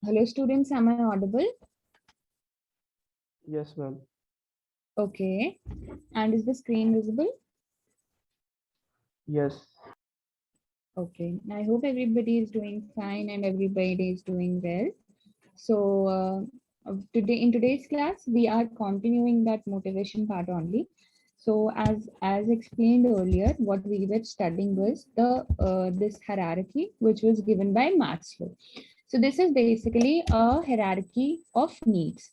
Hello students, am I audible? Yes, ma'am. Okay. And is the screen visible? Yes. Okay. I hope everybody is doing fine and everybody is doing well. So today in today's class, we are continuing that motivation part only. So as explained earlier, what we were studying was the this hierarchy which was given by Maslow. So this is basically a hierarchy of needs.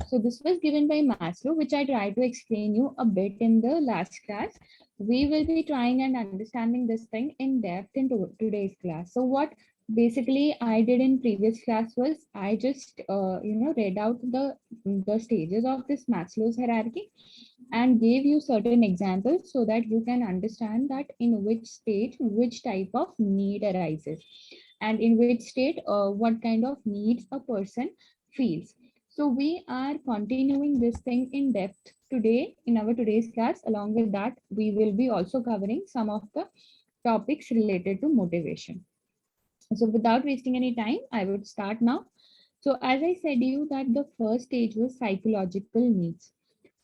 So this was given by Maslow, which I tried to explain you a bit in the last class. We will be trying and understanding this thing in depth in today's class. So what basically I did in previous class was I just read out the stages of this Maslow's hierarchy and gave you certain examples so that you can understand that in which stage which type of need arises and in which state what kind of needs a person feels. So we are continuing this thing in depth today in our today's class. Along with that, we will be also covering some of the topics related to motivation. So without wasting any time, I would start now. So as I said you that the first stage was psychological needs.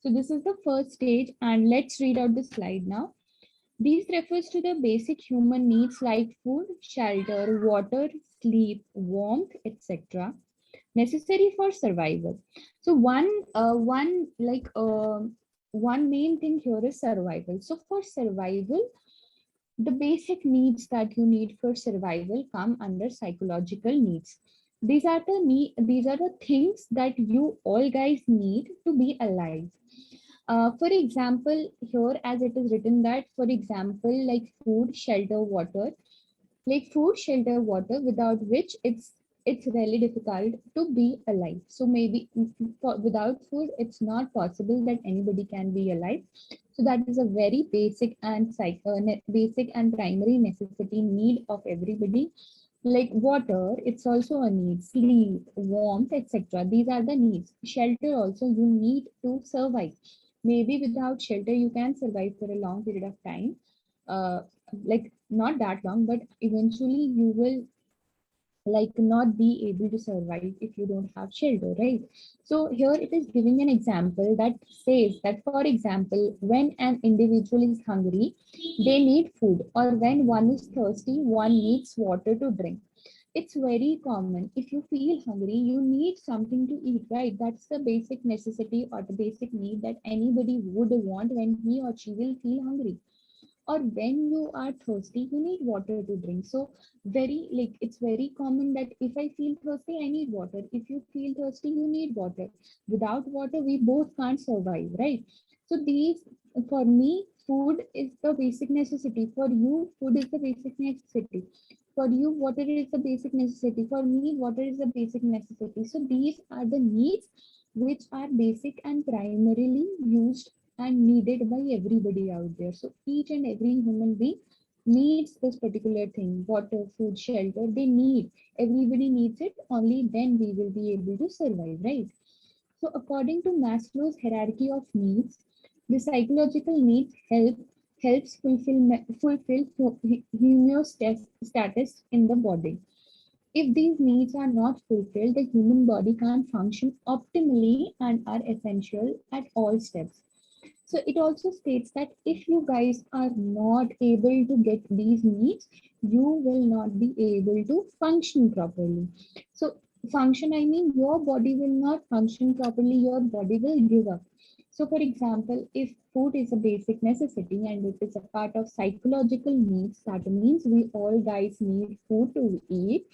So this is the first stage and let's read out the slide now. These refers to the basic human needs like food, shelter, water, sleep, warmth, etc. necessary for survival. So one main thing here is survival. So for survival, the basic needs that you need for survival come under psychological needs. These are the things that you all guys need to be alive. For example, here as it is written that, for example, like food, shelter, water, like food, shelter, water, without which it's really difficult to be alive. So maybe without food, it's not possible that anybody can be alive. So that is a very basic and primary necessity need of everybody. Like water, it's also a need. Sleep, warmth, etc. These are the needs. Shelter also you need to survive. Maybe without shelter you can survive for a long period of time. Uh, like not that long, but eventually you will like not be able to survive if you don't have shelter, right? So here it is giving an example that says that, for example, when an individual is hungry, they need food, or when one is thirsty, one needs water to drink. It's very common. If you feel hungry, you need something to eat, right? That's the basic necessity or the basic need that anybody would want when he or she will feel hungry. Or when you are thirsty, you need water to drink. So it's very common that if I feel thirsty, I need water. If you feel thirsty, you need water. Without water, we both can't survive, right? So these, for me, food is the basic necessity. For you, food is the basic necessity. For you, water is the basic necessity. For me, water is the basic necessity. So these are the needs which are basic and primarily used and needed by everybody out there. So each and every human being needs this particular thing: water, food, shelter. They need, everybody needs it. Only then we will be able to survive, right? So according to Maslow's hierarchy of needs, the psychological needs helps fulfill homeostasis in the body. If these needs are not fulfilled, the human body can't function optimally and are essential at all steps. So it also states that if you guys are not able to get these needs, you will not be able to function properly. So function, I mean your body will not function properly, your body will give up. So for example, if food is a basic necessity and it is a part of psychological needs, that means we all guys need food to eat.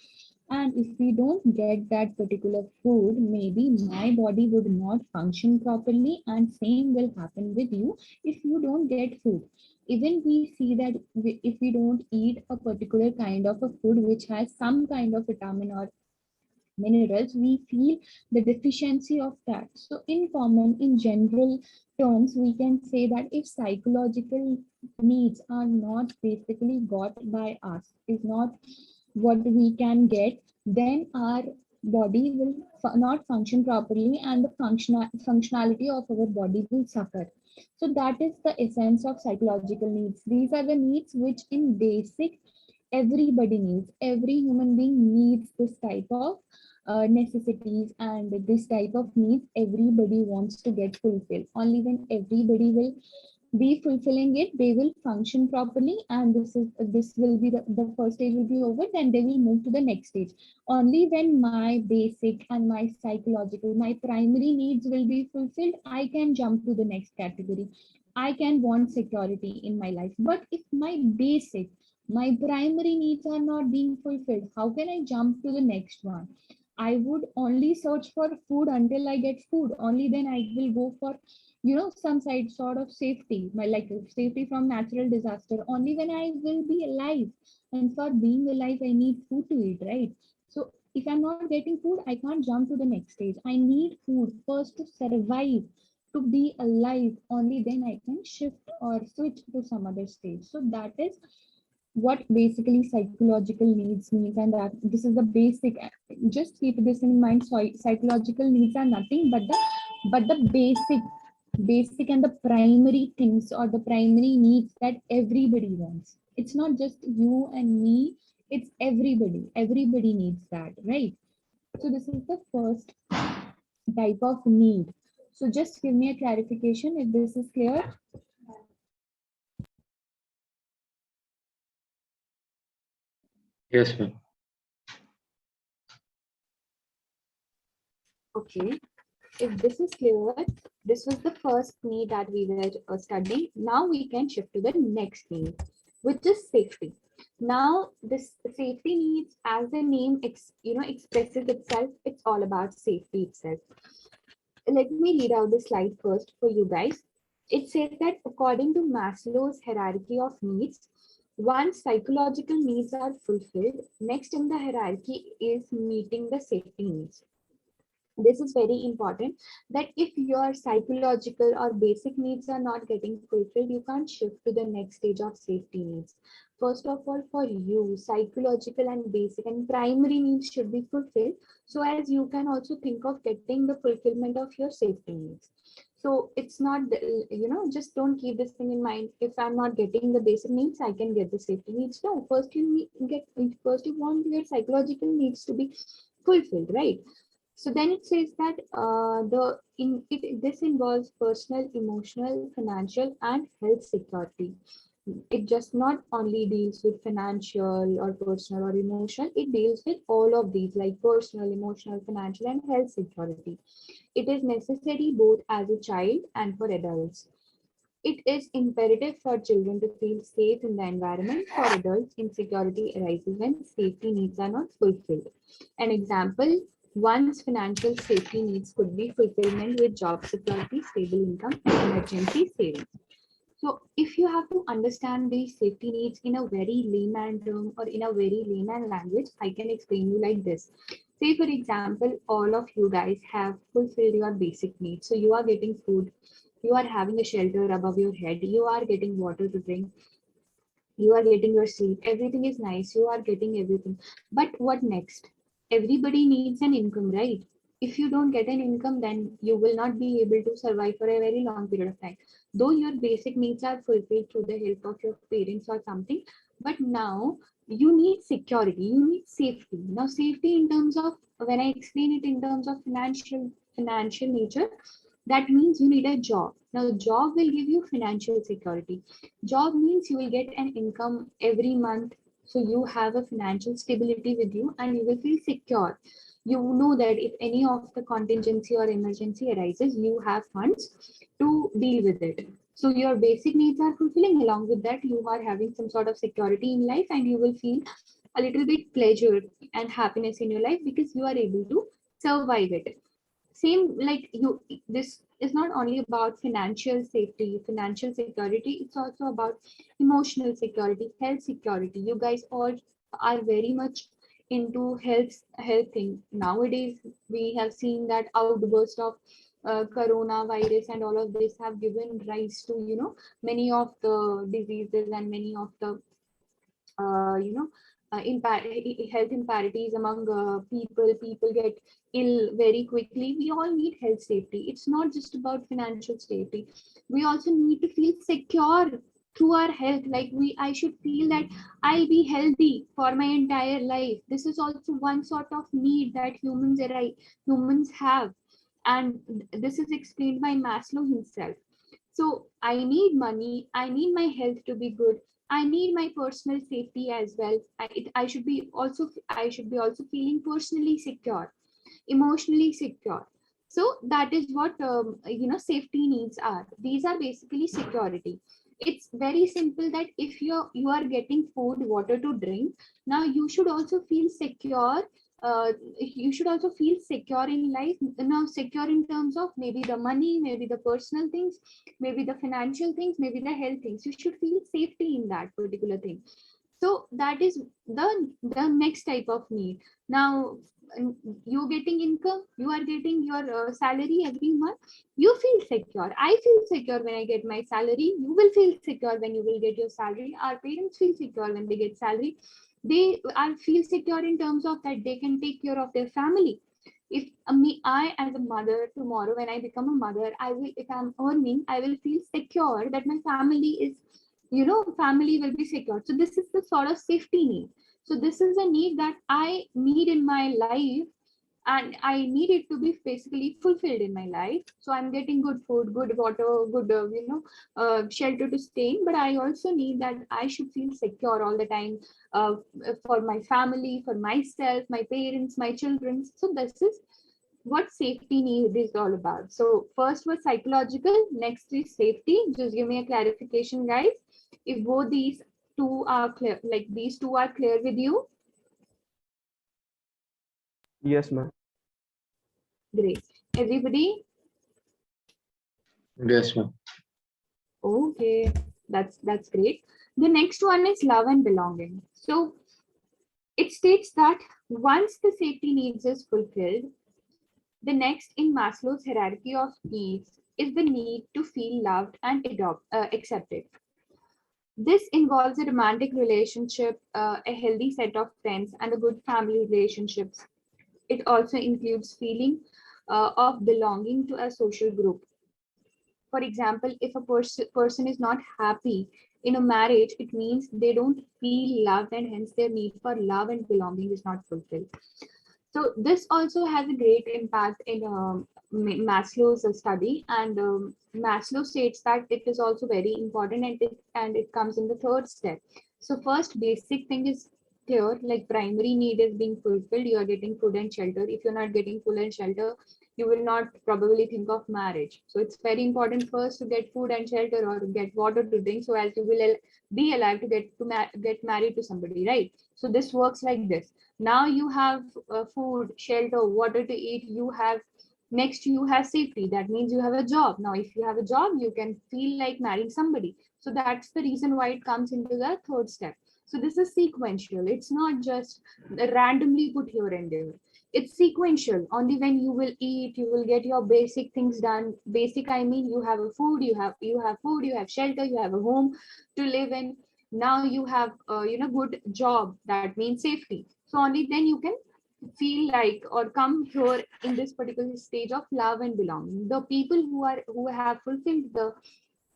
And if we don't get that particular food, maybe my body would not function properly, and same will happen with you if you don't get food. Even we see that if we don't eat a particular kind of a food which has some kind of vitamin or minerals, we feel the deficiency of that. So in common, in general terms, we can say that if psychological needs are not basically got by us, is not what we can get, then our body will not function properly and the functionality of our body will suffer. So that is the essence of psychological needs. These are the needs which in basic everybody needs. Every human being needs this type of necessities and this type of needs everybody wants to get fulfilled. Only when everybody will be fulfilling it, they will function properly, and this will be the first stage will be over, then they will move to the next stage. Only when my basic and my psychological, my primary needs will be fulfilled, I can jump to the next category. I can want security in my life. But if my basic, my primary needs are not being fulfilled, how can I jump to the next one? I would only search for food until I get food. Only then I will go for, some sort of safety, my like safety from natural disaster. Only when I will be alive. And for being alive, I need food to eat, right? So if I'm not getting food, I can't jump to the next stage. I need food first to survive, to be alive. Only then I can shift or switch to some other stage. So that is what basically psychological needs means, and that this is the basic. Just keep this in mind. So psychological needs are nothing but the basic and the primary things, or the primary needs that everybody wants. It's not just you and me, it's everybody needs that, right? So this is the first type of need. So just give me a clarification if this is clear. Yes, ma'am. Okay, if this is clear, this was the first need that we were studying. Now we can shift to the next need, which is safety. Now, this safety needs, as the name expresses itself, it's all about safety itself. Let me read out the slide first for you guys. It says that according to Maslow's hierarchy of needs, once psychological needs are fulfilled, next in the hierarchy is meeting the safety needs. This is very important, that if your psychological or basic needs are not getting fulfilled, you can't shift to the next stage of safety needs. First of all, for you, psychological and basic and primary needs should be fulfilled, so as you can also think of getting the fulfillment of your safety needs. So it's not, just don't keep this thing in mind. If I'm not getting the basic needs, I can get the safety needs. No, first you want your psychological needs to be fulfilled, right? So then it says that this involves personal, emotional, financial, and health security. It just not only deals with financial or personal or emotional, it deals with all of these, like personal, emotional, financial, and health security. It is necessary both as a child and for adults. It is imperative for children to feel safe in the environment. For adults, insecurity arises when safety needs are not fulfilled. An example, one's financial safety needs could be fulfillment with job security, stable income, and emergency savings. So if you have to understand these safety needs in a very layman term or in a very layman language, I can explain you like this. Say for example, all of you guys have fulfilled your basic needs. So you are getting food, you are having a shelter above your head, you are getting water to drink, you are getting your sleep, everything is nice, you are getting everything. But what next? Everybody needs an income, right? If you don't get an income, then you will not be able to survive for a very long period of time. Though your basic needs are fulfilled through the help of your parents or something, but now you need security, you need safety. Now safety in terms of, when I explain it in terms of financial nature, that means you need a job. Now job will give you financial security. Job means you will get an income every month, so you have a financial stability with you and you will feel secure. You know that if any of the contingency or emergency arises, you have funds to deal with it. So your basic needs are fulfilling. Along with that, you are having some sort of security in life, and you will feel a little bit pleasure and happiness in your life because you are able to survive it. Same like you, this is not only about financial safety, financial security, it's also about emotional security, health security. You guys all are very much into health thing nowadays. We have seen that outburst of coronavirus and all of this have given rise to, many of the diseases and many of the uh, you know health imparities among people get ill very quickly. We all need health safety. It's not just about financial safety. We also need to feel secure through our health, like I should feel that I'll be healthy for my entire life. This is also one sort of need that humans have, and this is explained by Maslow himself. So I need money, I need my health to be good, I need my personal safety as well. I should be also feeling personally secure, emotionally secure. So that is what safety needs are. These are basically security. It's very simple that if you are getting food, water to drink, now you should also feel secure. You should also feel secure in life. Now, secure in terms of maybe the money, maybe the personal things, maybe the financial things, maybe the health things. You should feel safety in that particular thing. So that is the next type of need. Now, you getting income, you are getting your salary every month, you feel secure. I feel secure when I get my salary. You will feel secure when you will get your salary. Our parents feel secure when they get salary. They are feel secure in terms of that they can take care of their family. If I as a mother, tomorrow when I become a mother, I will, if I'm earning, I will feel secure that my family is, family will be secure. So this is the sort of safety need. So this is a need that I need in my life, and I need it to be basically fulfilled in my life. So I'm getting good food, good water, good shelter to stay in, but I also need that I should feel secure all the time, uh, for my family, for myself, my parents, my children. So this is what safety need is all about. So first was psychological, next is safety. Just give me a clarification, guys. If both these two are clear, like these two are clear with you, Yes, ma'am. great. Everybody, Yes, ma'am. okay, that's great. The next one is love and belonging. So it states that once the safety needs is fulfilled, the next in Maslow's hierarchy of needs is the need to feel loved and accepted. This involves a romantic relationship, a healthy set of friends, and a good family relationships. It also includes feeling of belonging to a social group. For example, if a person is not happy in a marriage, it means they don't feel loved, and hence their need for love and belonging is not fulfilled. So this also has a great impact in Maslow's study, and Maslow states that it is also very important, and it comes in the third step. So first basic thing is clear, like primary need is being fulfilled. You are getting food and shelter. If you're not getting food and shelter, you will not probably think of marriage. So it's very important first to get food and shelter or get water to drink, so as you will be alive to get married to somebody, right? So this works like this. Now you have food, shelter, water to eat. You have, next you have safety. That means you have a job. Now if you have a job, you can feel like marrying somebody. So that's the reason why it comes into the third step. So this is sequential. It's not just randomly put here and there. It's sequential. Only when you will eat, you will get your basic things done. Basic, I mean, you have a food, you have food, you have shelter, you have a home to live in. Now you have good job. That means safety. So only then you can feel like or come here in this particular stage of love and belonging. The people who have fulfilled the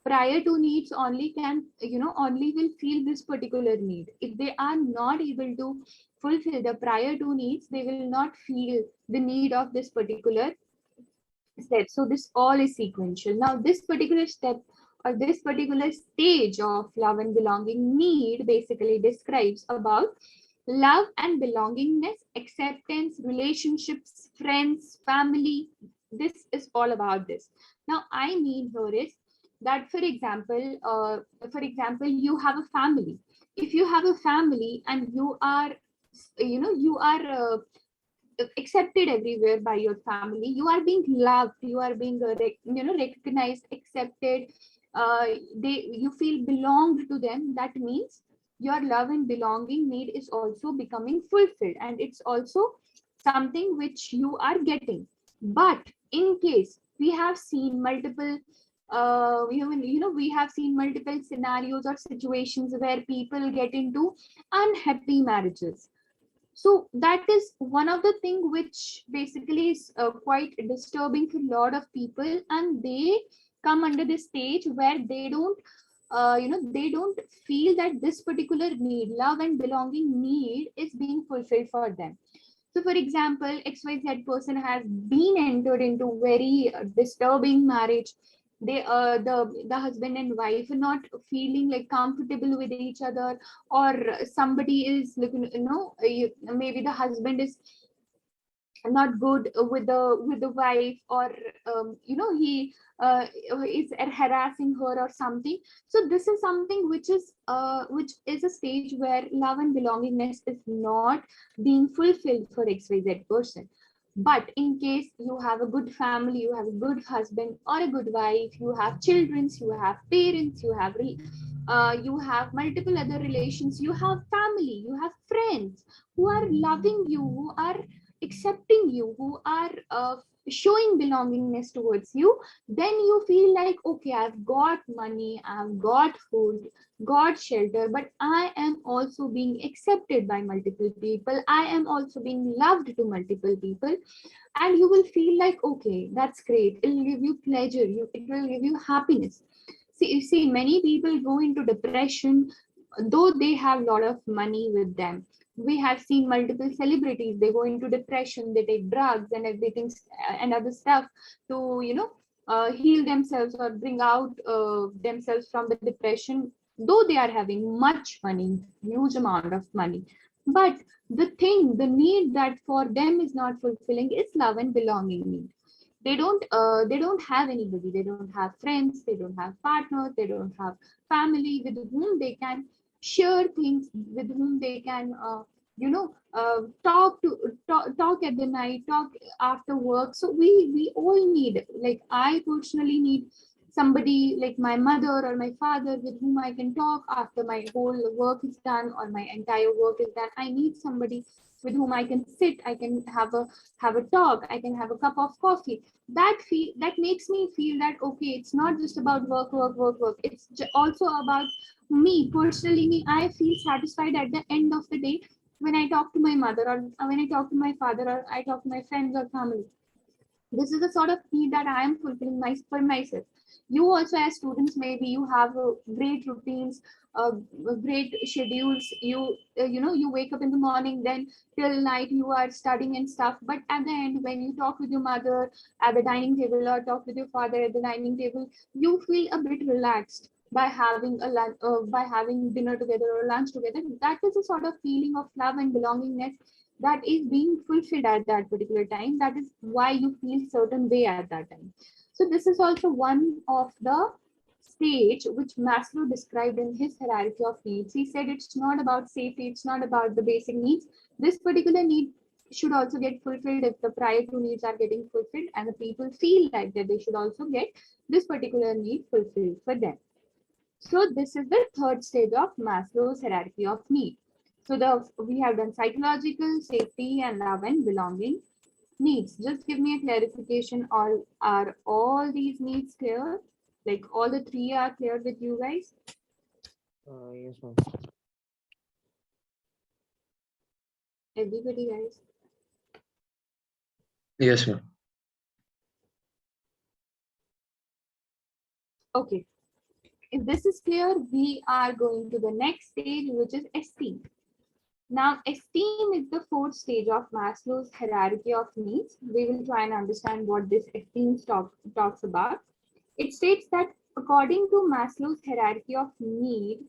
prior to needs only can, only will feel this particular need. If they are not able to fulfill the prior to needs, they will not feel the need of this particular step. So this all is sequential. Now this particular step or this particular stage of love and belonging need basically describes about love and belongingness, acceptance, relationships, friends, family. This is all about this. Now I mean here is that, for example, you have a family. If you have a family and you are accepted everywhere by your family, you are being loved, you are being recognized, accepted, uh, they you feel belonged to them. That means your love and belonging need is also becoming fulfilled, and it's also something which you are getting. But in case we have seen multiple we have seen multiple scenarios or situations where people get into unhappy marriages. So that is one of the thing which basically is quite disturbing for a lot of people, and they come under this stage where they don't they don't feel that this particular need, love and belonging need, is being fulfilled for them. So for example, XYZ person has been entered into very disturbing marriage. The husband and wife are not feeling like comfortable with each other, or somebody is looking, maybe the husband is not good with the wife, or he is harassing her or something. So this is something which is a stage where love and belongingness is not being fulfilled for XYZ person. But in case you have a good family, you have a good husband or a good wife, you have children, you have parents, you have multiple other relations, you have family, you have friends who are loving you, who are accepting you, who are showing belongingness towards you, then you feel like, okay, I've got money, I've got food, got shelter, but I am also being accepted by multiple people, I am also being loved to multiple people. And you will feel like, okay, that's great, it will give you pleasure, it will give you happiness. See, many people go into depression though they have a lot of money with them. We have seen multiple celebrities, they go into depression, they take drugs and everything and other stuff to heal themselves or bring out themselves from the depression, though they are having much money, huge amount of money. But the need that for them is not fulfilling is love and belonging need. They don't have anybody, they don't have friends, they don't have partners, they don't have family with whom they can share things, with whom they can talk at the night, talk after work. So we all need, like I personally need somebody like my mother or my father with whom I can talk after my whole work is done or my entire work is done. I need somebody with whom I can sit, I can have a talk, I can have a cup of coffee. That makes me feel that, okay, it's not just about work, work, work, work. It's also about me personally. I feel satisfied at the end of the day when I talk to my mother, or when I talk to my father, or I talk to my friends or family. This is the sort of need that I am fulfilling for myself. You also, as students, maybe you have great routines, uh, great schedules. You wake up in the morning, then till night you are studying and stuff. But at the end, when you talk with your mother at the dining table or talk with your father at the dining table, you feel a bit relaxed by having by having dinner together or lunch together. That is a sort of feeling of love and belongingness that is being fulfilled at that particular time. That is why you feel certain way at that time. So this is also one of the stage which Maslow described in his hierarchy of needs. He said it's not about safety, it's not about the basic needs. This particular need should also get fulfilled if the prior two needs are getting fulfilled, and the people feel like that they should also get this particular need fulfilled for them. So this is the third stage of Maslow's hierarchy of need. So we have done psychological, safety, and love and belonging needs. Just give me a clarification. Are all these needs clear? Like all the three are clear with you guys? Yes, ma'am. Everybody, guys? Yes, ma'am. Okay. If this is clear, we are going to the next stage, which is esteem. Now, esteem is the fourth stage of Maslow's hierarchy of needs. We will try and understand what this esteem talks about. It states that according to Maslow's hierarchy of need,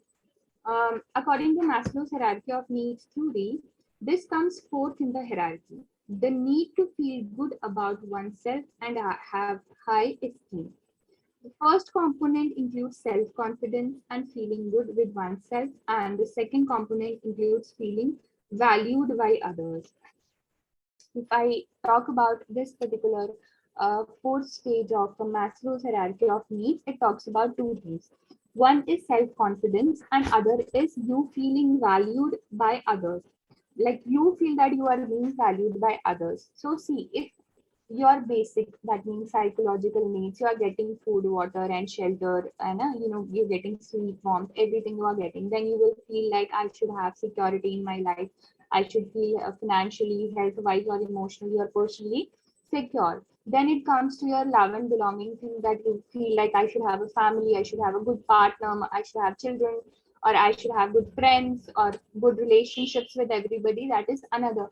according to Maslow's hierarchy of needs theory, this comes fourth in the hierarchy: the need to feel good about oneself and have high esteem. The first component includes self-confidence and feeling good with oneself, and the second component includes feeling valued by others. If I talk about this particular fourth stage of the Maslow's hierarchy of needs, it talks about two things. One is self-confidence, and other is you feeling valued by others. Like you feel that you are being valued by others. So see, if your basic, that means psychological needs, you are getting food, water, and shelter, and you're getting sleep, warmth, everything you are getting, then you will feel like I should have security in my life. I should feel financially, health wise, or emotionally, or personally secure. Then it comes to your love and belonging thing, that you feel like I should have a family, I should have a good partner, I should have children, or I should have good friends or good relationships with everybody. That is another.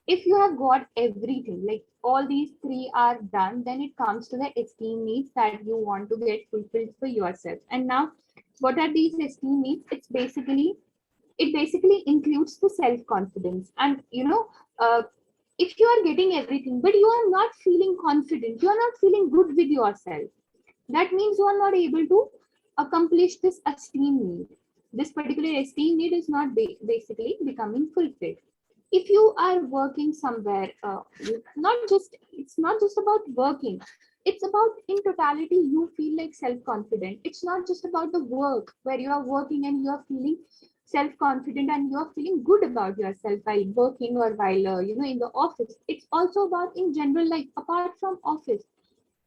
If you have got everything, like all these three are done, then it comes to the esteem needs that you want to get fulfilled for yourself. And now, what are these esteem needs? It basically includes the self confidence. And if you are getting everything but you are not feeling confident, you are not feeling good with yourself, that means you are not able to accomplish this esteem need. This particular esteem need is not basically becoming fulfilled. If you are working somewhere, not just it's not just about working, it's about in totality you feel like self-confident. It's not just about the work where you are working and you are feeling self-confident and you are feeling good about yourself while working or while in the office. It's also about in general, like apart from office,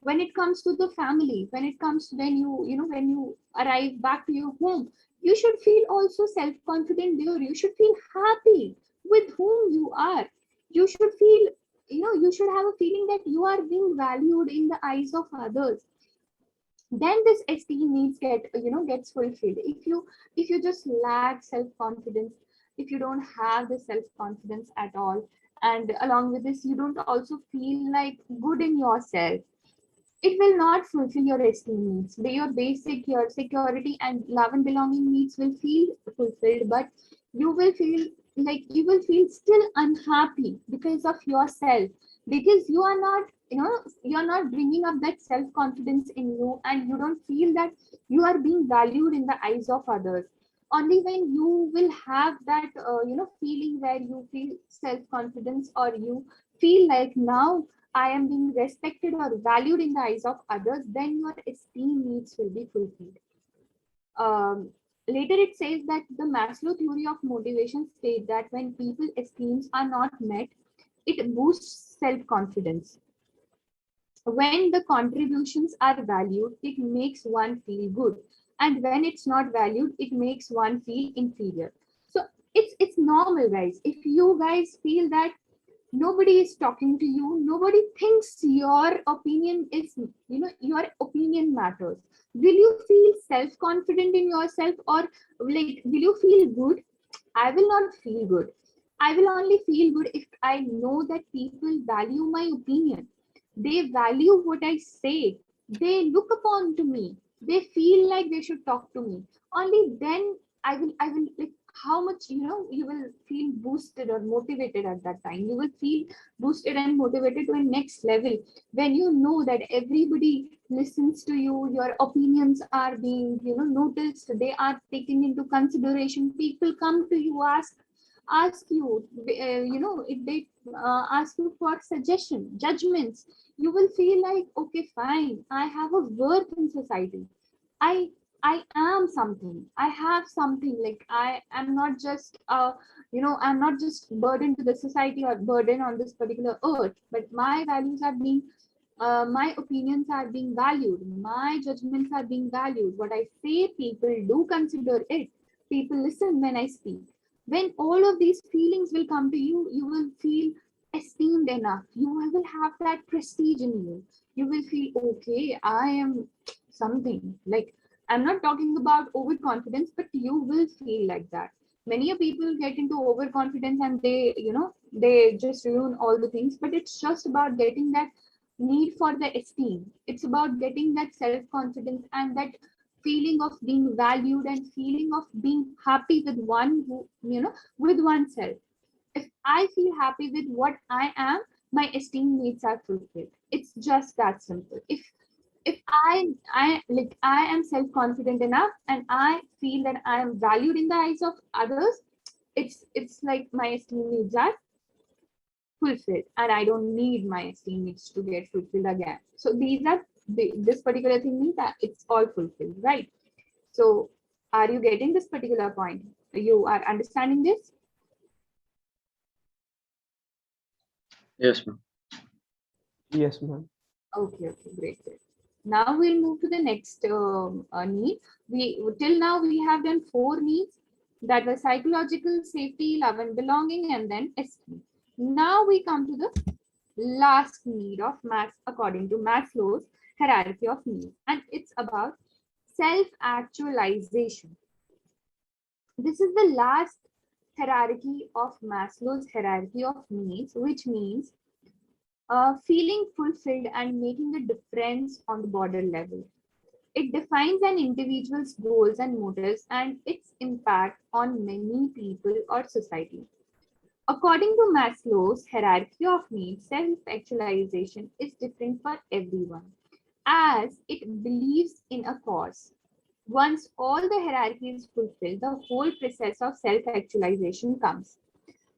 when it comes to the family, when it comes to when you arrive back to your home, you should feel also self-confident there. You should feel happy with whom you are. You should feel, you should have a feeling that you are being valued in the eyes of others. Then this esteem needs gets fulfilled. If you just lack self-confidence, if you don't have the self-confidence at all, and along with this you don't also feel like good in yourself, it will not fulfill your esteem needs. Your basic, your security and love and belonging needs will feel fulfilled, but you will feel you will feel still unhappy because of yourself, because you are not, you are not bringing up that self confidence in you, and you don't feel that you are being valued in the eyes of others. Only when you will have that feeling where you feel self confidence, or you feel like now I am being respected or valued in the eyes of others, then your esteem needs will be fulfilled. Later, it says that the Maslow theory of motivation states that when people esteems are not met, it boosts self-confidence. When the contributions are valued, it makes one feel good, and when it's not valued, it makes one feel inferior. So it's normal, guys. If you guys feel that nobody is talking to you, nobody thinks your opinion is, your opinion matters, will you feel self confident in yourself, or like will you feel good? I will not feel good. I will only feel good if I know that people value my opinion, they value what I say, they look upon to me, they feel like they should talk to me. Only then I will like, how much, you will feel boosted or motivated at that time. You will feel boosted and motivated to a next level when you know that everybody listens to you, your opinions are being, noticed, they are taken into consideration. People come to you, ask you, if they ask you for suggestion, judgments, you will feel like, okay, fine, I have a worth in society. I I am something. I have something. Like I am not just I'm not just burden to the society or burden on this particular earth, but my values are being my opinions are being valued, my judgments are being valued. What I say, people do consider it. People listen when I speak. When all of these feelings will come to you, you will feel esteemed enough. You will have that prestige in you. You will feel, okay, I am something. Like, I'm not talking about overconfidence, but you will feel like that. Many people get into overconfidence and they just ruin all the things, but it's just about getting that need for the esteem. It's about getting that self-confidence and that feeling of being valued and feeling of being happy with one who, with oneself. If I feel happy with what I am, my esteem needs are fulfilled. It's just that simple. If I am self-confident enough and I feel that I am valued in the eyes of others, it's like my esteem needs are fulfilled, and I don't need my esteem needs to get fulfilled again. So these are this particular thing means that it's all fulfilled, right? So are you getting this particular point? You are understanding this? Yes, ma'am. Yes, ma'am. Okay, great, great. Now we'll move to the next need. We till now we have done 4 needs, that were psychological, safety, love and belonging, and then esteem. Now we come to the last need of according to Maslow's hierarchy of needs, and it's about self-actualization. This is the last hierarchy of Maslow's hierarchy of needs, which means feeling fulfilled and making a difference on the border level. It defines an individual's goals and motives and its impact on many people or society. According to Maslow's hierarchy of needs, self-actualization is different for everyone, as it believes in a cause. Once all the hierarchy is fulfilled, the whole process of self-actualization comes.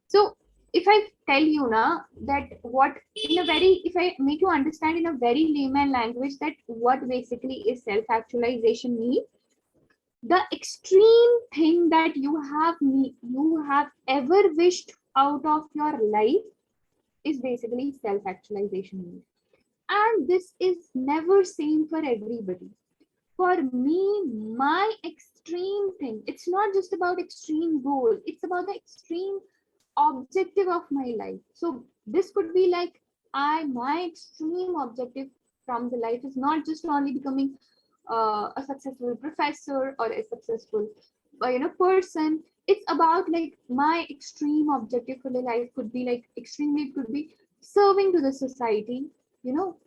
So if I tell you now that what in a very, if I make you understand in a very layman language that what basically is self-actualization mean, the extreme thing that you have ever wished out of your life is basically self-actualization need. And this is never same for everybody. For me, my extreme thing, it's not just about extreme goal, it's about the extreme objective of my life. So this could be like my extreme objective from the life is not just only becoming a successful professor or a successful person. It's about like my extreme objective for the life could be like extremely, it could be serving to the society, you know,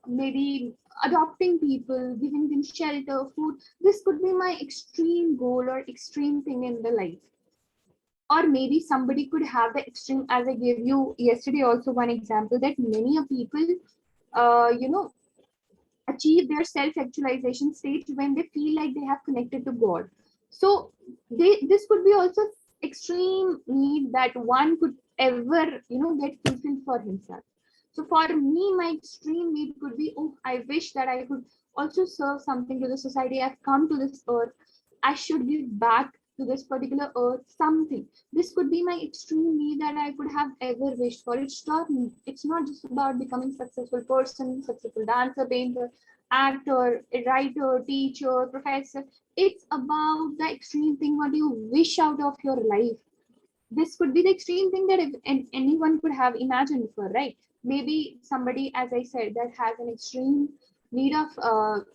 maybe adopting people, giving them shelter, food. This could be my extreme goal or extreme thing in the life. Or maybe somebody could have the extreme, as I gave you yesterday also one example, that many of people achieve their self-actualization stage when they feel like they have connected to God. So this could be also extreme need that one could ever get fulfilled for himself. So for me, my extreme need could be, oh, I wish that I could also serve something to the society. I've come to this earth, I should give back to this particular earth something. This could be my extreme need that I could have ever wished for. It's not just about becoming successful person, successful dancer, painter, actor, a writer, teacher, professor. It's about the extreme thing what you wish out of your life. This could be the extreme thing that anyone could have imagined for, right? Maybe somebody, as I said, that has an extreme need of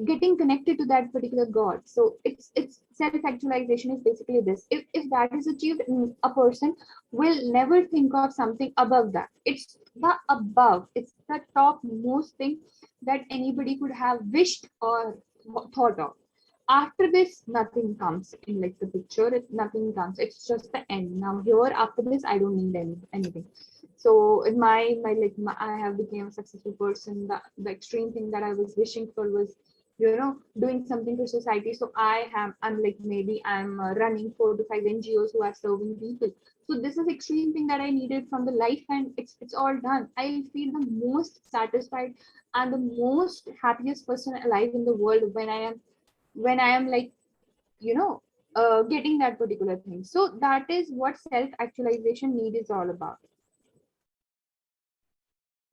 getting connected to that particular god. So it's self-actualization is basically this. If that is achieved, a person will never think of something above that. It's the above, it's the top most thing that anybody could have wished or thought of. After this, nothing comes in like the picture. Nothing comes, it's just the end. Now here, after this, I don't need anything. So in I have become a successful person. The extreme thing that I was wishing for was doing something to society. So I'm like, maybe I'm running 4 to 5 NGOs who are serving people. So this is extreme thing that I needed from the life, and it's all done. I feel the most satisfied and the most happiest person alive in the world when I am like getting that particular thing. So that is what self-actualization need is all about.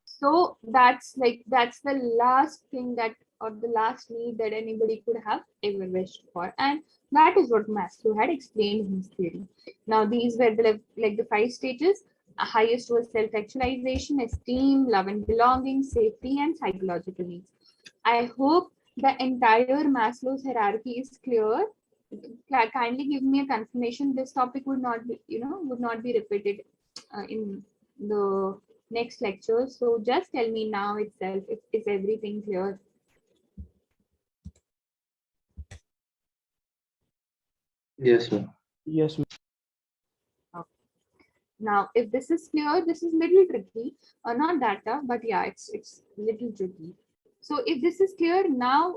So that's the last thing that, or the last need that anybody could have ever wished for, and that is what Maslow had explained in his theory. Now these were the 5 stages. Highest was self-actualization, esteem, love and belonging, safety, and psychological needs. I hope the entire Maslow's hierarchy is clear. Kindly give me a confirmation this topic would not be repeated in the next lecture. So just tell me now itself if is everything clear. Yes, ma'am. Yes, ma'am. Now, if this is clear, this is little tricky, not that tough, but yeah, it's little tricky. So if this is clear, now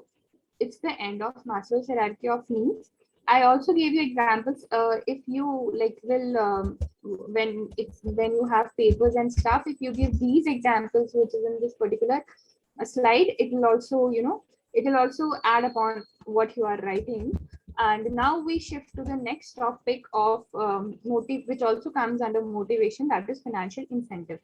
it's the end of Maslow's hierarchy of needs. I also gave you examples. If you like will when you have papers and stuff, if you give these examples, which is in this particular slide, it will also it will also add upon what you are writing. And now we shift to the next topic of motive, which also comes under motivation, that is financial incentive.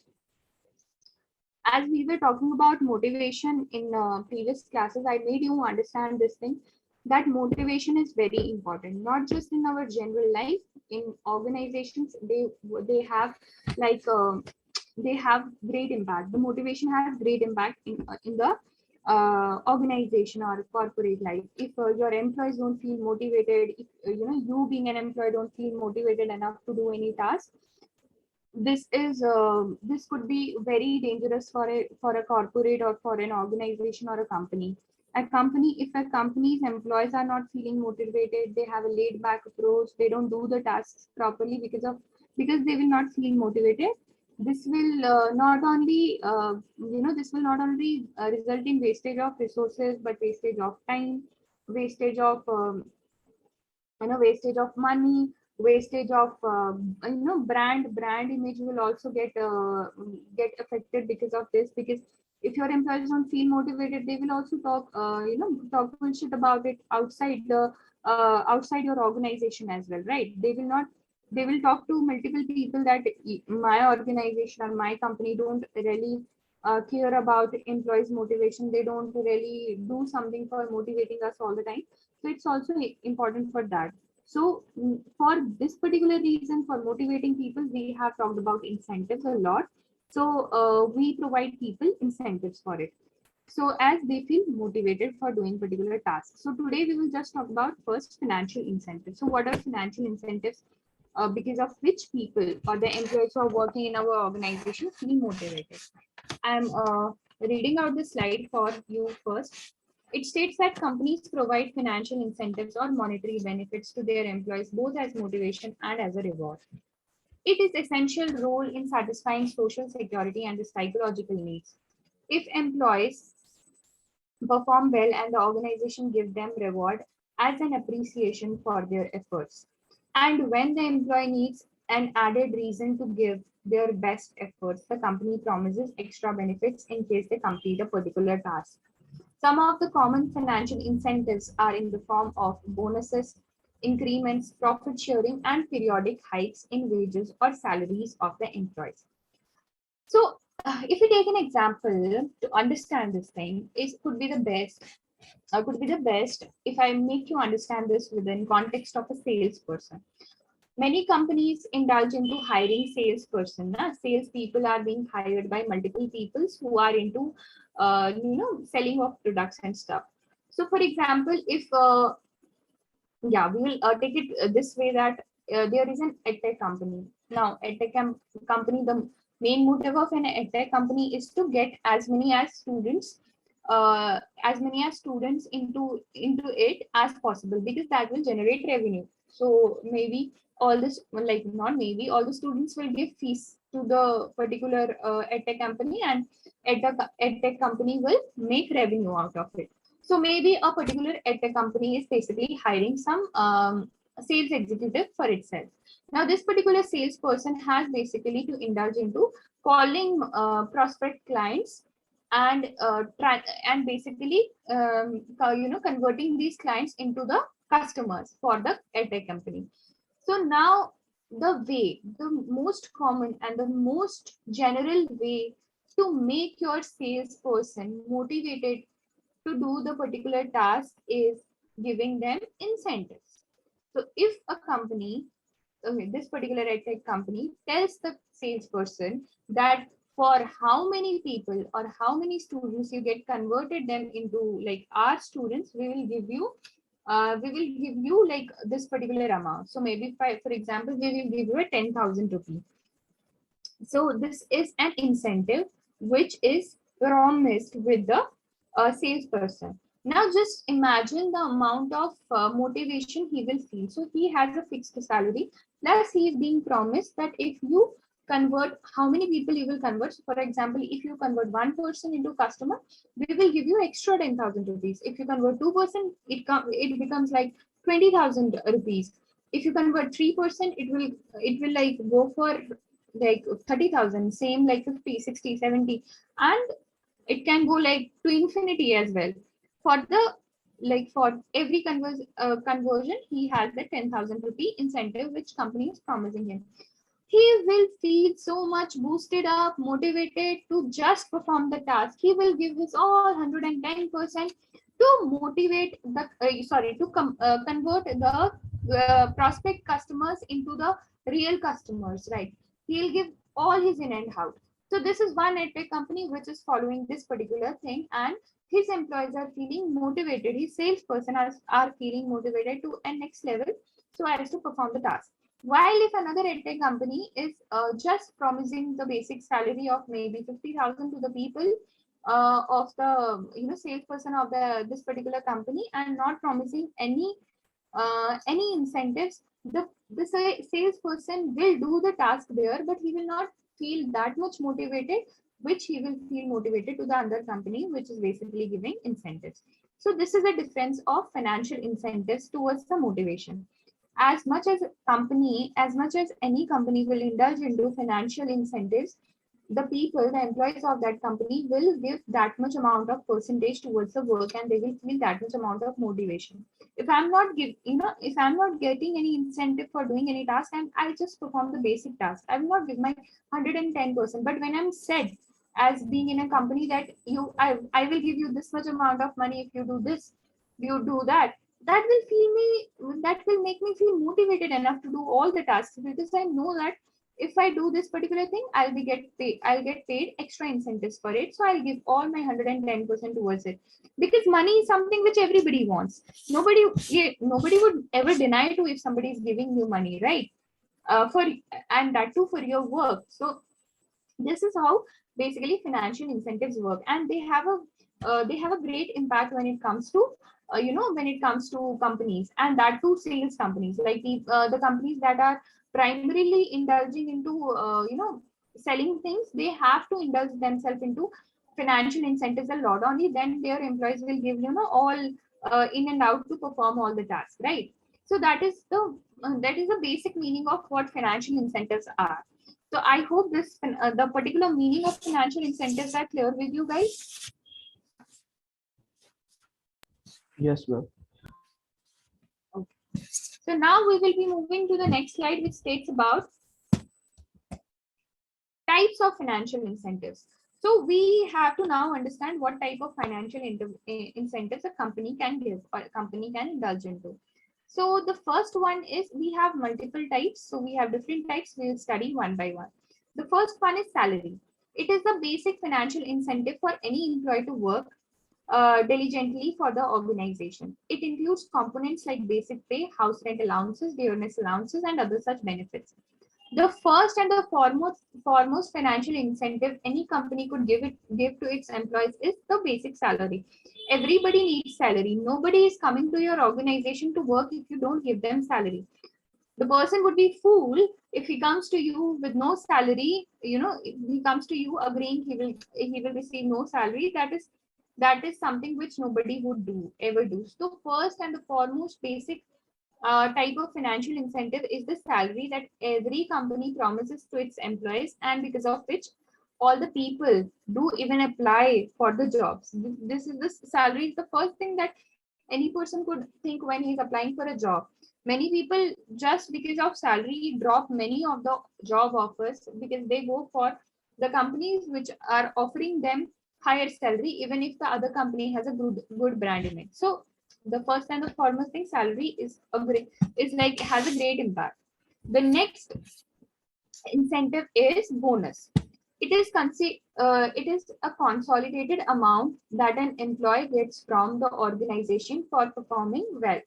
As we were talking about motivation in previous classes, I made you understand this thing, that motivation is very important, not just in our general life. In organizations, they have like they have great impact. The motivation has great impact in the organization or corporate life. If your employees don't feel motivated, if you being an employee don't feel motivated enough to do any task, this could be very dangerous for a corporate or for an organization or a company. If a company's employees are not feeling motivated, they have a laid back approach, they don't do the tasks properly because they will not feel motivated. This will not only this will not only result in wastage of resources, but wastage of time, wastage of wastage of money, wastage of brand image will also get affected because of this. Because if your employees don't feel motivated, they will also talk bullshit about it outside your organization as well, right? They will talk to multiple people that my organization or my company don't really care about employees motivation, they don't really do something for motivating us all the time. So it's also important for that. So for this particular reason, for motivating people, we have talked about incentives a lot. So we provide people incentives for it, so as they feel motivated for doing particular tasks. So today we will just talk about first financial incentives. So what are financial incentives because of which people or the employees who are working in our organization feel motivated? I'm reading out the slide for you first. It states that companies provide financial incentives or monetary benefits to their employees both as motivation and as a reward. It is essential role in satisfying social security and the psychological needs. If employees perform well and the organization give them reward as an appreciation for their efforts. And when the employee needs an added reason to give their best efforts, the company promises extra benefits in case they complete a particular task. Some of the common financial incentives are in the form of bonuses, increments, profit sharing, and periodic hikes in wages or salaries of the employees. So, if we take an example to understand this thing, it could be the best if I make you understand this within context of a salesperson. Many companies indulge into hiring salesperson. Salespeople are being hired by multiple people who are into selling of products and stuff. So for example, if we will take it this way that there is an edtech company. Now, company, the main motive of an edtech company is to get as many as students into it as possible, because that will generate revenue. So maybe all this, like not maybe, all the students will give fees to the particular edtech company, and edtech company will make revenue out of it. So maybe a particular edtech company is basically hiring some sales executive for itself. Now, this particular salesperson has basically to indulge into calling prospect clients and basically converting these clients into the customers for the edtech company. So now the most common and the most general way to make your salesperson motivated to do the particular task is giving them incentives. So if a company, this particular edtech company, tells the salesperson that for how many people or how many students you get converted them into like our students, we will give you like this particular amount. So maybe for example, we will give you a 10,000 rupees. So this is an incentive which is promised with the salesperson. Now just imagine the amount of motivation he will feel. So he has a fixed salary, plus he is being promised that if you convert, how many people you will convert. So for example, if you convert one person into customer, we will give you extra 10,000 rupees. If you convert 2%, it becomes like 20,000 rupees. If you convert 3%, it will like go for like 30,000, same like 50, 60, 70, and it can go like to infinity as well. For the for every conversion, he has the 10,000 rupee incentive which company is promising him. He will feel so much boosted up, motivated to just perform the task. He will give his all 110% to motivate the convert the prospect customers into the real customers, right? He'll give all his in and out. So this is one edtech company which is following this particular thing, and his employees are feeling motivated. His salesperson are feeling motivated to a next level so as to perform the task. While if another edtech company is just promising the basic salary of maybe 50,000 to the people of the salesperson of the this particular company, and not promising any incentives, the salesperson will do the task there, but he will not feel that much motivated, which he will feel motivated to the other company, which is basically giving incentives. So this is a difference of financial incentives towards the motivation. As much as any company will indulge into financial incentives, the people, the employees of that company will give that much amount of percentage towards the work, and they will feel that much amount of motivation. If I'm not if I'm not getting any incentive for doing any task, I just perform the basic task. I will not give my 110%. But when I'm said as being in a company that I will give you this much amount of money if you do this, you do that, that will make me feel motivated enough to do all the tasks, because I know that if I do this particular thing, I'll get paid extra incentives for it. So I'll give all my 110% towards it, because money is something which everybody wants. Nobody would ever deny to if somebody is giving you money, right? For and that too for your work. So this is how basically financial incentives work, and they have a great impact when it comes to when it comes to companies, and that too sales companies, like the companies that are primarily indulging into selling things. They have to indulge themselves into financial incentives a lot, only then their employees will give all in and out to perform all the tasks, right? So that is the basic meaning of what financial incentives are. So I hope the particular meaning of financial incentives are clear with you guys. Yes, ma'am. Okay. So now we will be moving to the next slide, which states about types of financial incentives. So we have to now understand what type of financial incentives a company can give or a company can indulge into. So the first one is, we have multiple types. So we have different types. We will study one by one. The first one is salary. It is the basic financial incentive for any employee to work diligently for the organization. It includes components like basic pay, house rent allowances, dearness allowances, and other such benefits. The first and the foremost financial incentive any company could give to its employees is the basic salary. Everybody needs salary. Nobody is coming to your organization to work if you don't give them salary. The person would be fool if he comes to you with no salary. He comes to you agreeing he will receive no salary. That is something which nobody would ever do. So first and the foremost basic type of financial incentive is the salary that every company promises to its employees, and because of which all the people do even apply for the jobs. This salary is the first thing that any person could think when he's applying for a job. Many people, just because of salary, drop many of the job offers because they go for the companies which are offering them higher salary, even if the other company has a good brand image. So the first and the foremost thing, salary has a great impact. The next incentive is bonus. It is a consolidated amount that an employee gets from the organization for performing well.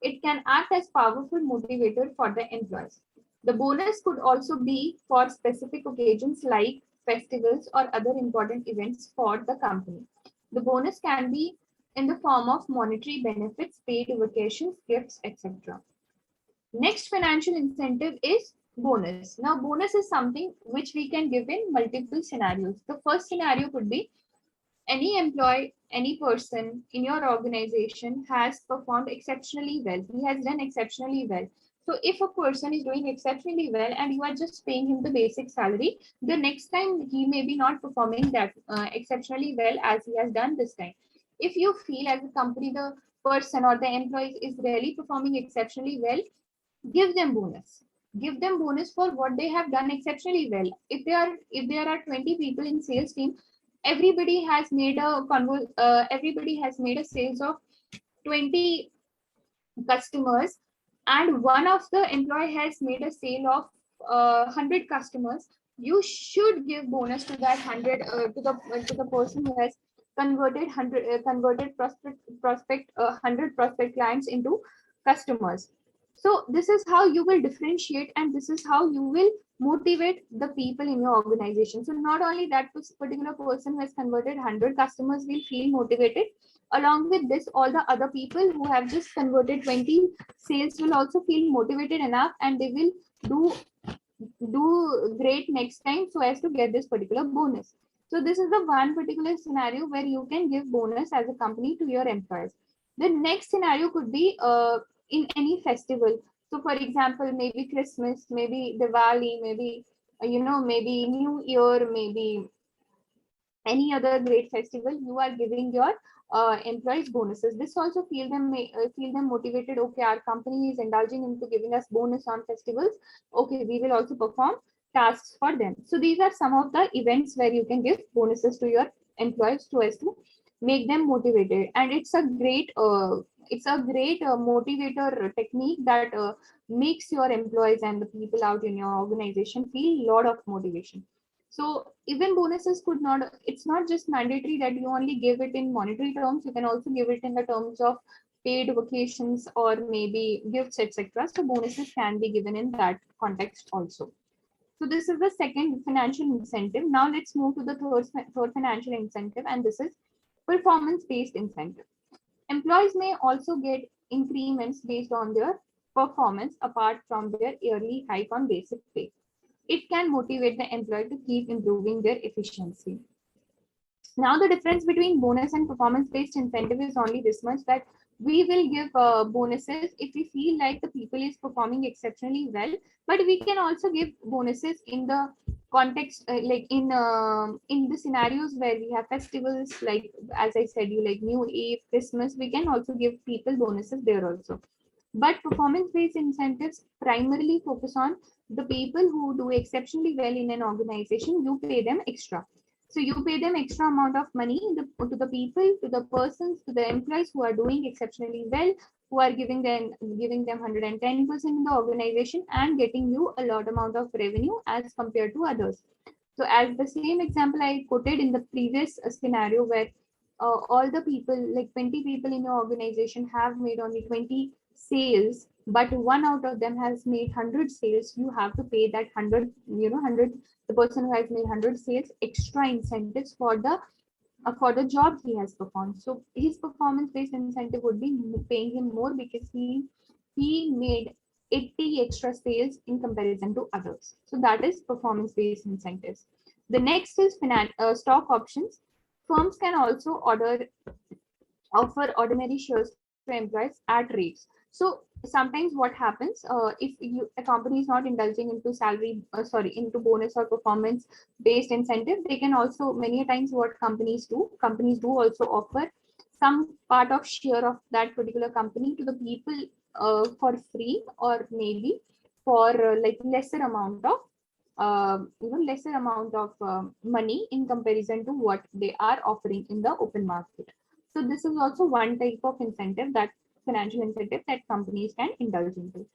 It can act as powerful motivator for the employees. The bonus could also be for specific occasions like festivals or other important events for the company. The bonus can be in the form of monetary benefits, paid vacations, gifts, etc. Next financial incentive is bonus. Now, bonus is something which we can give in multiple scenarios. The first scenario could be, any employee, any person in your organization has performed exceptionally well. He has done exceptionally well. So if a person is doing exceptionally well and you are just paying him the basic salary, the next time he may be not performing that exceptionally well as he has done this time. If you feel as a company the person or the employee is really performing exceptionally well, give them bonus. Give them bonus for what they have done exceptionally well. If there are 20 people in sales team, everybody has made a sales of 20 customers, and one of the employee has made a sale of 100 customers. you should give bonus to that 100 to the person who has converted 100 converted prospect 100 prospect clients into customers. So this is how you will differentiate, and this is how you will motivate the people in your organization. So not only that particular person who has converted 100 customers will feel motivated, along with this all the other people who have just converted 20 sales will also feel motivated enough, and they will do great next time so as to get this particular bonus. So this is the one particular scenario where you can give bonus as a company to your employees. The next scenario could be in any festival. So for example, maybe Christmas, maybe Diwali, maybe maybe New Year, maybe any other great festival, you are giving your employees bonuses. This also feel them motivated. Okay, our company is indulging into giving us bonus on festivals. Okay, we will also perform tasks for them. So these are some of the events where you can give bonuses to your employees so as to make them motivated. And it's a great motivator technique that makes your employees and the people out in your organization feel a lot of motivation. So even bonuses could not, it's not just mandatory that you only give it in monetary terms, you can also give it in the terms of paid vacations or maybe gifts, etc. So bonuses can be given in that context also. So this is the second financial incentive. Now let's move to the third financial incentive, and this is performance-based incentive. Employees may also get increments based on their performance apart from their yearly hike on basic pay. It can motivate the employee to keep improving their efficiency. Now, the difference between bonus and performance-based incentive is only this much, that we will give bonuses if we feel like the people is performing exceptionally well, but we can also give bonuses in the context, like in the scenarios where we have festivals, like as I said, you like New Year, Christmas, we can also give people bonuses there also. But performance-based incentives primarily focus on the people who do exceptionally well in an organization. You pay them extra. So you pay them extra amount of money to the people, to the persons, to the employees who are doing exceptionally well, who are giving them 110% in the organization and getting you a lot amount of revenue as compared to others. So as the same example I quoted in the previous scenario, where all the people, like 20 people in your organization have made only 20 sales, but one out of them has made 100 sales, you have to pay that 100, 100, the person who has made 100 sales extra incentives for the job he has performed. So his performance based incentive would be paying him more because he made 80 extra sales in comparison to others. So that is performance based incentives. The next is stock options. Firms can also offer ordinary shares to employees at rates. So sometimes what happens, if a company is not indulging into into bonus or performance based incentive, they can also, many times what companies do also offer some part of share of that particular company to the people for free, or maybe for like lesser amount of money in comparison to what they are offering in the open market. So this is also one type of incentive, that financial incentive that companies can indulge into.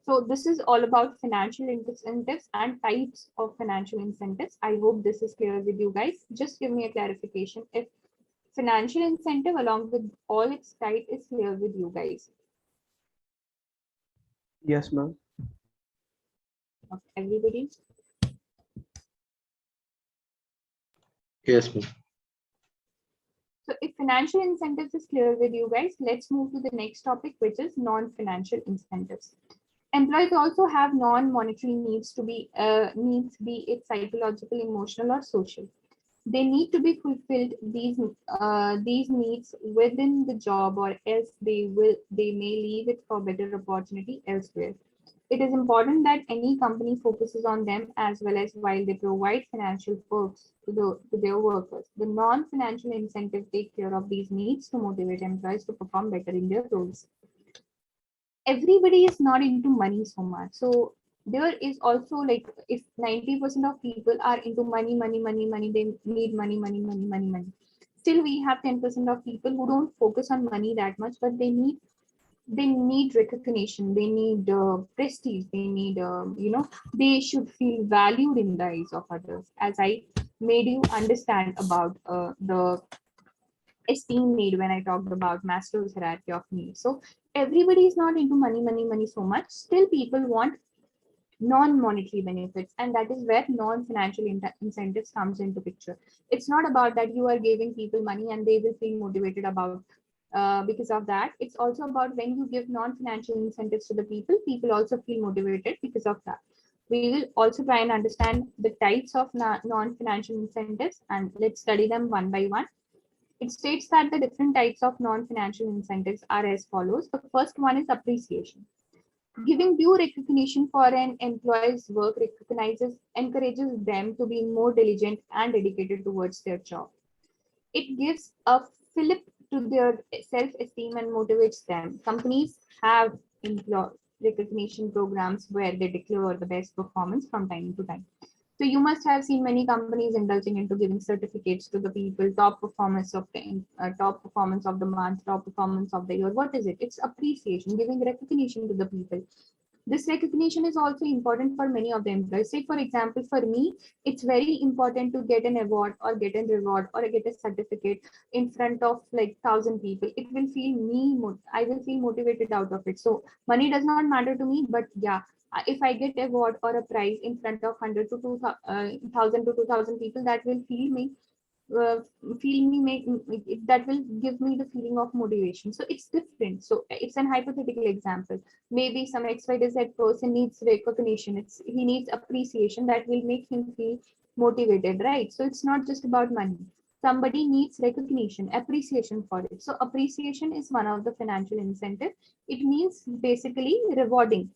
So this is all about financial incentives and types of financial incentives. I hope this is clear with you guys. Just give me a clarification if financial incentive along with all its type is clear with you guys. Yes, ma'am. Okay, everybody. Yes, ma'am. So if financial incentives is clear with you guys, let's move to the next topic, which is non-financial incentives. Employees also have non-monetary needs be it psychological, emotional, or social. They need to be fulfilled these needs within the job, or else they may leave it for better opportunity elsewhere. It is important that any company focuses on them as well as while they provide financial perks to their workers. The non-financial incentives take care of these needs to motivate employees to perform better in their roles. Everybody is not into money so much. So there is also, like, if 90% of people are into money, they need money. Still, we have 10% of people who don't focus on money that much, but they need they need recognition, they need prestige, they need, they should feel valued in the eyes of others. As I made you understand about the esteem need when I talked about Maslow's hierarchy of needs. So everybody is not into money, money, money so much. Still, people want non-monetary benefits, and that is where non-financial incentives comes into picture. It's not about that you are giving people money and they will feel motivated about because of that. It's also about when you give non-financial incentives to the people, people also feel motivated because of that. We will also try and understand the types of non-financial incentives, and let's study them one by one. It states that the different types of non-financial incentives are as follows. The first one is appreciation. Giving due recognition for an employee's work encourages them to be more diligent and dedicated towards their job. It gives a fillip to their self-esteem and motivates them. Companies have employee recognition programs where they declare the best performance from time to time. So you must have seen many companies indulging into giving certificates to the people, top performance of the top performance of the month, top performance of the year. What is it? It's appreciation, giving recognition to the people. This recognition is also important for many of the employees. Say, for example, for me, it's very important to get an award or get a reward or get a certificate in front of like 1,000 people. It will feel I will feel motivated out of it. So money does not matter to me, but yeah, if I get award or a prize in front of 100 to 2,000 to 2,000 people, that will uh, feel me make that will give me the feeling of motivation. So it's different. So it's an hypothetical example. Maybe some XYZ person needs recognition, he needs appreciation that will make him feel motivated, right? So it's not just about money. Somebody needs recognition, appreciation for it. So appreciation is one of the financial incentive. It means basically rewarding.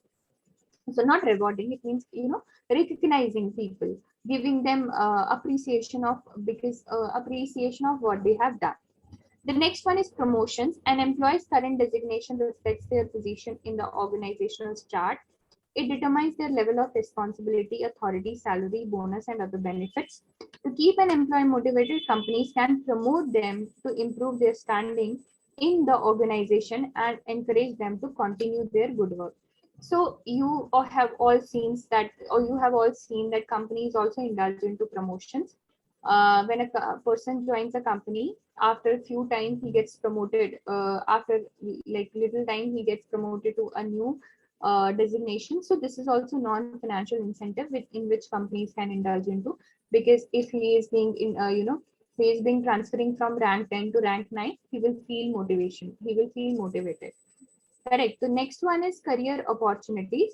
So not rewarding, it means, recognizing people, giving them appreciation of, because appreciation of what they have done. The next one is promotions. An employee's current designation reflects their position in the organizational chart. It determines their level of responsibility, authority, salary, bonus, and other benefits. To keep an employee motivated, companies can promote them to improve their standing in the organization and encourage them to continue their good work. So you all have all seen that, or you have all seen that companies also indulge into promotions. When a person joins a company, after a few times he gets promoted. After like little time, he gets promoted to a new designation. So this is also non-financial incentive in which companies can indulge into, because if he is being he is being transferring from rank 10 to rank 9, he will feel motivation. He will feel motivated. Correct. The next one is career opportunities.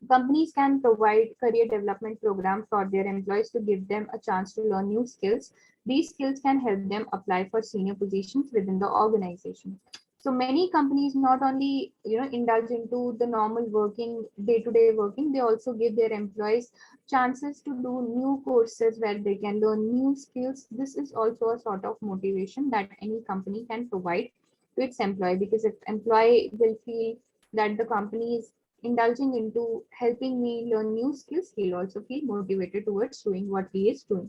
Companies can provide career development programs for their employees to give them a chance to learn new skills. These skills can help them apply for senior positions within the organization. So many companies not only indulge into the normal working, day-to-day working, they also give their employees chances to do new courses where they can learn new skills. This is also a sort of motivation that any company can provide to its employee, because if employee will feel that the company is indulging into helping me learn new skills, he'll also feel motivated towards doing what he is doing.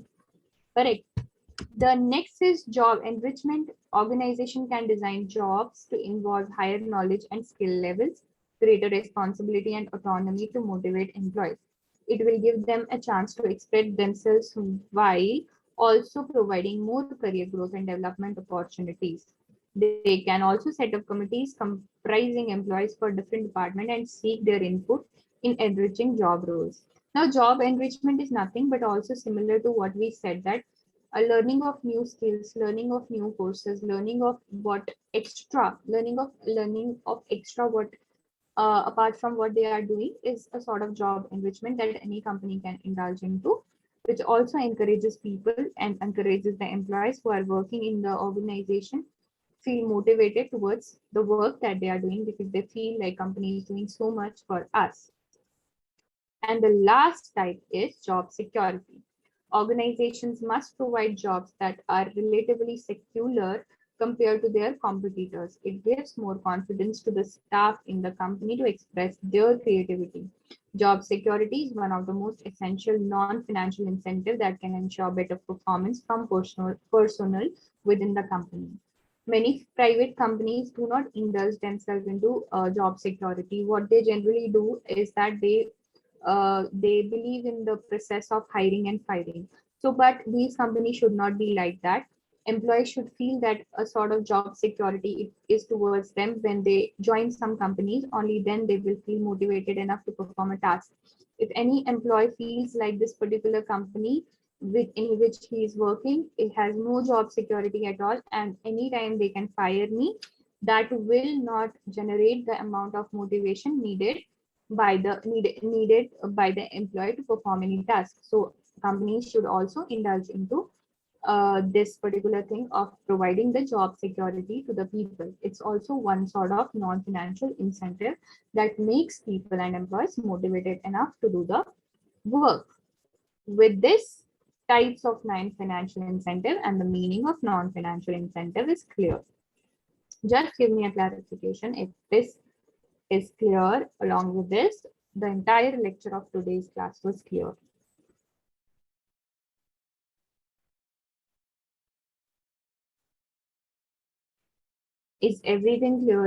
Correct. The next is job enrichment. Organization can design jobs to involve higher knowledge and skill levels, greater responsibility and autonomy to motivate employees. It will give them a chance to express themselves while also providing more career growth and development opportunities. They can also set up committees comprising employees for different departments and seek their input in enriching job roles. Now, job enrichment is nothing but also similar to what we said, that a learning of new skills, learning of new courses, learning of extra what apart from what they are doing, is a sort of job enrichment that any company can indulge into, which also encourages people and encourages the employees who are working in the organization feel motivated towards the work that they are doing, because they feel like company is doing so much for us. And the last type is job security. Organizations must provide jobs that are relatively secure compared to their competitors. It gives more confidence to the staff in the company to express their creativity. Job security is one of the most essential non-financial incentives that can ensure better performance from personnel within the company. Many private companies do not indulge themselves into job security. What they generally do is that they believe in the process of hiring and firing. So, but these companies should not be like that. Employees should feel that a sort of job security is towards them when they join some companies. Only then they will feel motivated enough to perform a task. If any employee feels like this particular company in which he is working, it has no job security at all, and anytime they can fire me, that will not generate the amount of motivation needed by the employee to perform any task. So companies should also indulge into this particular thing of providing the job security to the people. It's also one sort of non-financial incentive that makes people and employees motivated enough to do the work. With this, types of non-financial incentive and the meaning of non-financial incentive is clear. Just give me a clarification if this is clear. Along with this, the entire lecture of today's class was clear. Is everything clear?